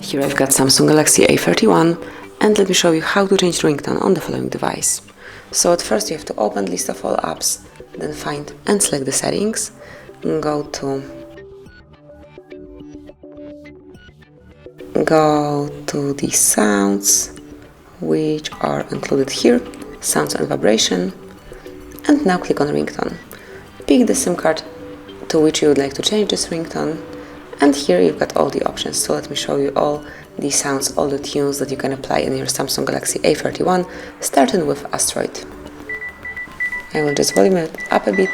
Here I've got Samsung Galaxy A31, and let me show you how to change ringtone on the following device. So at first you have to open list of all apps, then find and select the settings, go to the sounds which are included here, sounds and vibration, and now click on ringtone. Pick the SIM card to which you would like to change this ringtone, and here you've got all the options. So let me show you all the sounds, all the tunes that you can apply in your Samsung Galaxy A31, starting with Asteroid. I will just volume it up a bit.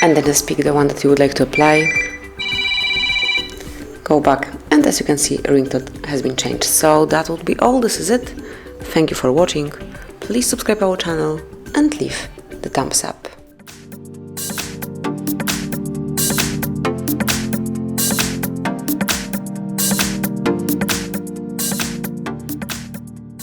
and then just pick the one that you would like to apply. Go back, and as you can see, ringtone has been changed. So that would be all. This is it. Thank you for watching. Please subscribe our channel and leave the thumbs up.